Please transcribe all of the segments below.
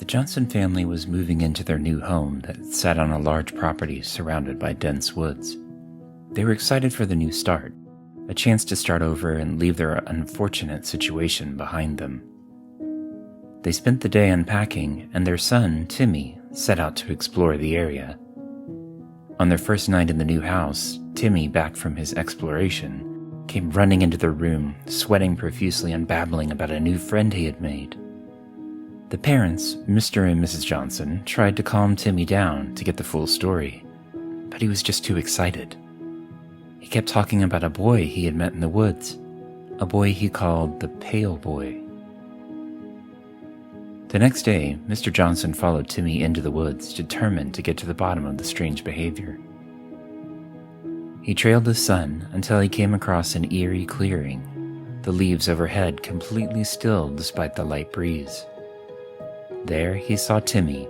The Johnson family was moving into their new home that sat on a large property surrounded by dense woods. They were excited for the new start, a chance to start over and leave their unfortunate situation behind them. They spent the day unpacking, and their son, Timmy, set out to explore the area. On their first night in the new house, Timmy, back from his exploration, came running into their room, sweating profusely and babbling about a new friend he had made. The parents, Mr. and Mrs. Johnson, tried to calm Timmy down to get the full story, but he was just too excited. He kept talking about a boy he had met in the woods, a boy he called the Pale Boy. The next day, Mr. Johnson followed Timmy into the woods, determined to get to the bottom of the strange behavior. He trailed his son until he came across an eerie clearing, the leaves overhead completely still despite the light breeze. There he saw Timmy,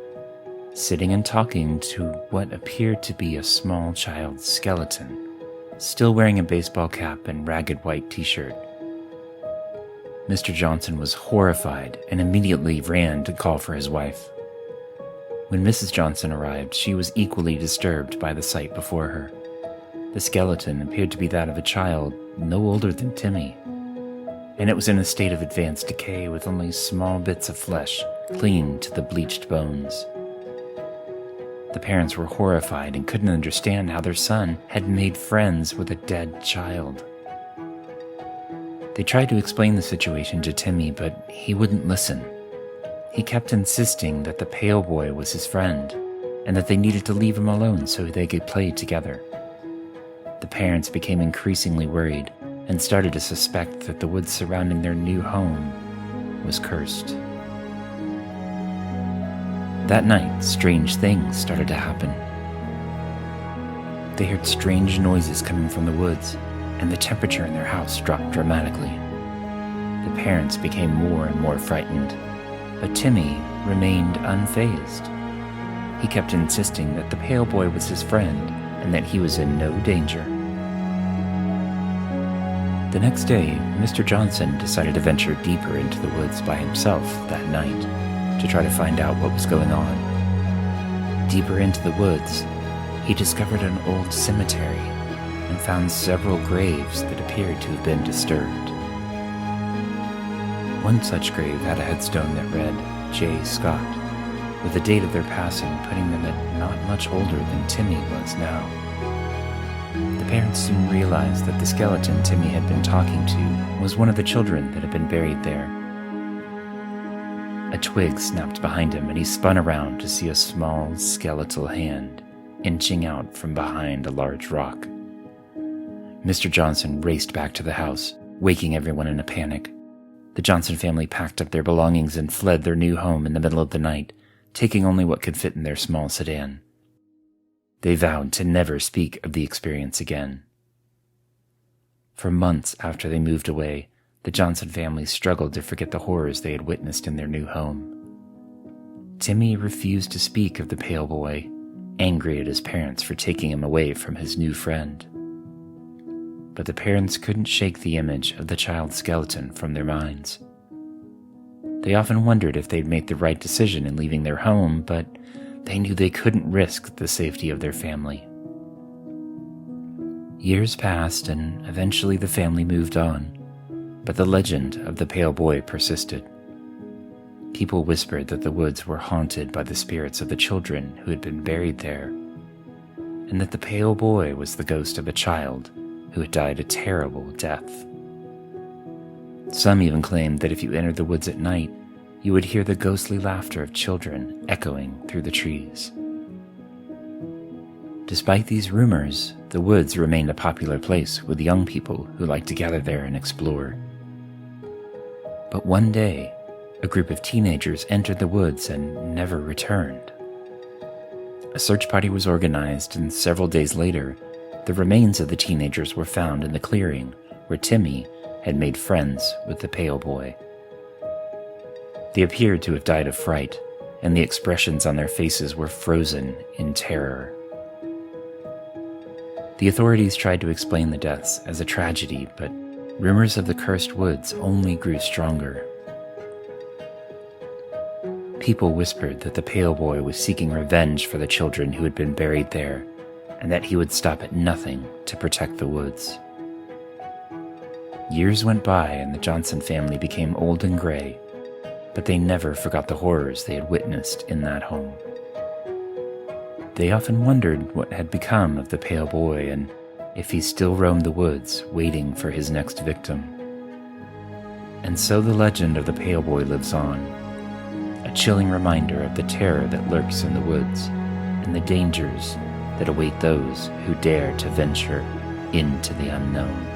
sitting and talking to what appeared to be a small child's skeleton, still wearing a baseball cap and ragged white t-shirt. Mr. Johnson was horrified and immediately ran to call for his wife. When Mrs. Johnson arrived, she was equally disturbed by the sight before her. The skeleton appeared to be that of a child no older than Timmy, and it was in a state of advanced decay with only small bits of flesh clinging to the bleached bones. The parents were horrified and couldn't understand how their son had made friends with a dead child. They tried to explain the situation to Timmy, but he wouldn't listen. He kept insisting that the Pale Boy was his friend, and that they needed to leave him alone so they could play together. The parents became increasingly worried and started to suspect that the woods surrounding their new home was cursed. That night, strange things started to happen. They heard strange noises coming from the woods, and the temperature in their house dropped dramatically. The parents became more and more frightened, but Timmy remained unfazed. He kept insisting that the Pale Boy was his friend and that he was in no danger. The next day, Mr. Johnson decided to venture deeper into the woods by himself that night to try to find out what was going on. Deeper into the woods, he discovered an old cemetery and found several graves that appeared to have been disturbed. One such grave had a headstone that read, J. Scott, with the date of their passing putting them at not much older than Timmy was now. The parents soon realized that the skeleton Timmy had been talking to was one of the children that had been buried there. A twig snapped behind him and he spun around to see a small skeletal hand inching out from behind a large rock. Mr. Johnson raced back to the house, waking everyone in a panic. The Johnson family packed up their belongings and fled their new home in the middle of the night, taking only what could fit in their small sedan. They vowed to never speak of the experience again. For months after they moved away, the Johnson family struggled to forget the horrors they had witnessed in their new home. Timmy refused to speak of the Pale Boy, angry at his parents for taking him away from his new friend. But the parents couldn't shake the image of the child's skeleton from their minds. They often wondered if they'd made the right decision in leaving their home, but they knew they couldn't risk the safety of their family. Years passed, and eventually the family moved on, but the legend of the Pale Boy persisted. People whispered that the woods were haunted by the spirits of the children who had been buried there, and that the Pale Boy was the ghost of a child who had died a terrible death. Some even claimed that if you entered the woods at night, you would hear the ghostly laughter of children echoing through the trees. Despite these rumors, the woods remained a popular place with young people who liked to gather there and explore. But one day, a group of teenagers entered the woods and never returned. A search party was organized, and several days later, the remains of the teenagers were found in the clearing where Timmy had made friends with the Pale Boy. They appeared to have died of fright, and the expressions on their faces were frozen in terror. The authorities tried to explain the deaths as a tragedy, but rumors of the cursed woods only grew stronger. People whispered that the Pale Boy was seeking revenge for the children who had been buried there, and that he would stop at nothing to protect the woods. Years went by and the Johnson family became old and gray, but they never forgot the horrors they had witnessed in that home. They often wondered what had become of the Pale Boy and if he still roamed the woods waiting for his next victim. And so the legend of the Pale Boy lives on, a chilling reminder of the terror that lurks in the woods and the dangers that await those who dare to venture into the unknown.